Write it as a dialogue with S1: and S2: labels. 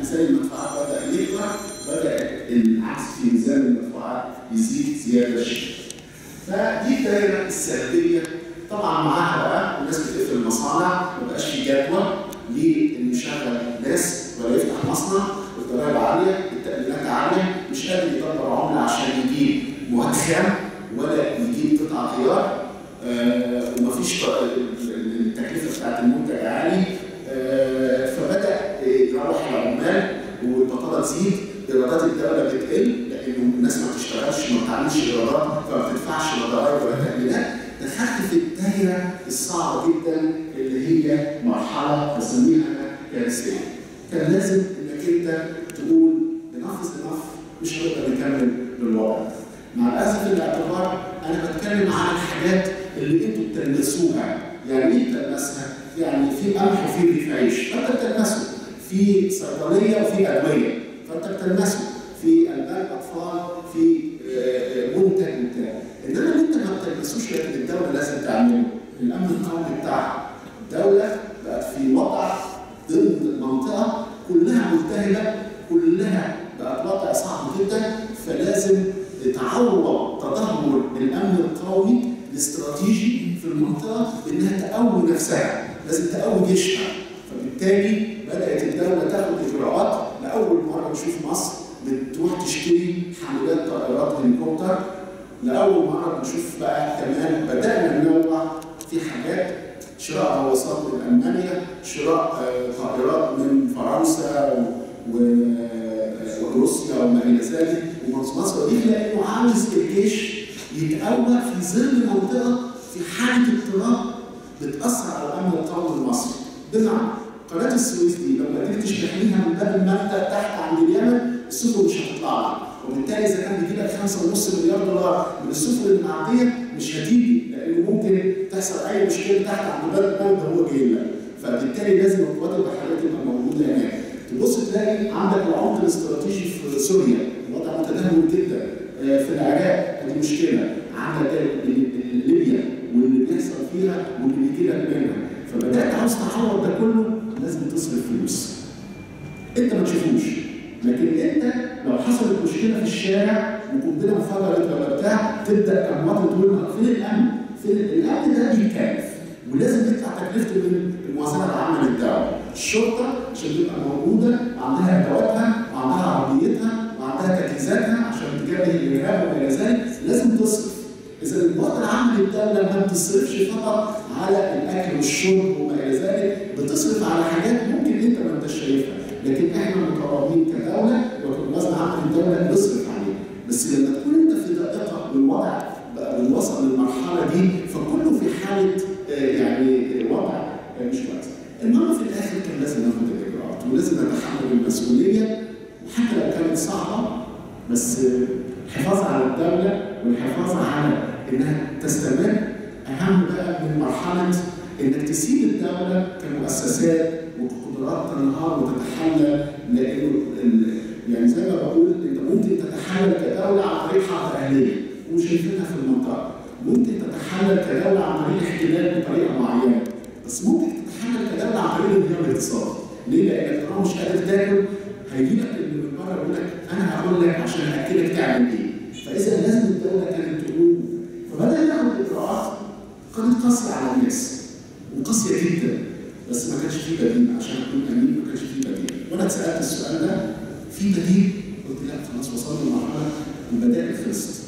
S1: ميزان المدفوعات بدا يكبر، بدا العكس في ميزان المدفوعات يزيد زياده شديده. فدي الدائره السلبيه. طبعا معاها بقى الناس بتقفل المصانع، ما بقاش في جدوى لانه يشغل ناس ولا يفتح مصنع، الضرائب عاليه، التأمينات عاليه، مش قادر يدبر عمله عشان يجيب مواد خام ولا يجيب قطع غيار، ومفيش التكلفه بتاعت المنتج عالي، فبدا يروح العمال والبطاله تزيد، ايرادات الدوله بتقل لانه الناس ما بتشتغلش، ما بتعملش ايرادات، فما بتدفعش لا ضرائب ولا تأمينات. دخلت في الدايره الصعبه جدا اللي هي مرحله بسميها كارثيه. كان لازم انك انت تقول انف مش هنقدر نكمل بالوضع ده. مع الاسف الاعتبار انا بتكلم عن الحاجات اللي انتوا بتلمسوها. يعني ايه بتلمسها؟ يعني في قمح وفي رغيف عيش، فانت بتلمسه. في صيدليه وفي ادويه، فانت بتلمسه. في البان اطفال، في منتج بتاع. انما اللي انت ما بتلمسوش لكن الدوله لازم تعمله، الامن القومي بتاعها. الدوله بقت في وضع ضمن منطقه كلها ملتهبه، كلها بقت وضع صعب جدا، فلازم تعوض تدهور الامن القومي الاستراتيجي في المنطقه انها تقوي نفسها، لازم تقوي جيشها. فبالتالي بدات الدوله تاخد اجراءات. لاول مره نشوف مصر بتروح تشتري حاملات طائرات هليكوبتر. لاول مره بنشوف بقى كمان بدانا ننوع في حاجات، شراء غواصات من المانيا، شراء طائرات من فرنسا وروسيا وما الى ذلك، ومصر دي لانه عاوز الجيش يتقوى في ظل منطقه في حاله اضطراب بتاثر على الامن القومي المصري. بمعنى قناه السويس دي لو ما قدرتش تحميها من باب المنفى تحت عند اليمن، السفن مش هتطلع لك، وبالتالي اذا كان بيجي لك 5.5 مليار دولار من السفن اللي معديه مش هتيجي، لانه ممكن تحصل اي مشكله تحت عند باب المنفى هو جاي لك. فبالتالي لازم القوات البحريه تبقى موجوده هناك. تبص تلاقي عندك العمق الاستراتيجي في سوريا، الوضع متدهور جدا. في العراق دي مشكله، عندك ليبيا واللي بيحصل فيها واللي بيجي لك منها. فبدات عاوز تعوض ده كله، لازم تصرف فلوس. انت ما تشوفوش، لكن انت لو حصلت مشكله في الشارع وقنبله انفجرت ولا بتاع، تبدا كمواطن تقول فين الامن؟ فين الامن؟ ده بيكلف ولازم تدفع تكلفته من الموازنه العامه للدوله. الشرطه عشان تبقى موجوده عندها ادواتها وعندها عربيتها وعندها تجهيزاتها عشان تجابه الارهاب وما الى ذلك، لازم تصرف. اذا الموازنه العامه للدوله ما بتصرفش فقط على الاكل والشرب وما الى ذلك، بتصرف على حاجات ممكن انت ما انتش شايفها، لكن احنا مطالبين كدوله وكموازنه عامه للدوله نصرف عليها. بس لما تكون انت في دقيقه والوضع بقى بنوصل للمرحله دي، فكله في حاله يعني وضع مش كويس. المهم في الاخر كان لازم ناخد الاجراءات ولازم نتحمل المسؤوليه، وحتى لو كانت صعبه، بس الحفاظ على الدوله والحفاظ على انها تستمر اهم بقى من مرحله انك تسيب الدوله كمؤسسات وقدرات تنهار وتتحلل. لانه يعني زي ما بقول انت ممكن تتحلل كدوله عن طريق حرب اهليه وشايفينها في المنطقه، ممكن تتحلل كدوله عن طريق احتلال بطريقه معينه، بس ممكن تتحلل كدوله عن طريق الانهيار الاقتصادي. ليه؟ لانك طالما مش قادر تاكل هيجي لك اللي من بره يقول لك انا هقول لك عشان اكلك تعمل ايه؟ فاذا لازم الدوله كانت تقوم. فبدا ياخد اجراءات كانت قاسيه على الناس وقاسيه جدا، بس ما كانش فيه بديل. عشان اكون امين ما كانش فيه بديل. وانا اتسالت السؤال ده في بديل؟ قلت لا خلاص وصلنا لمرحله البدائل خلصت.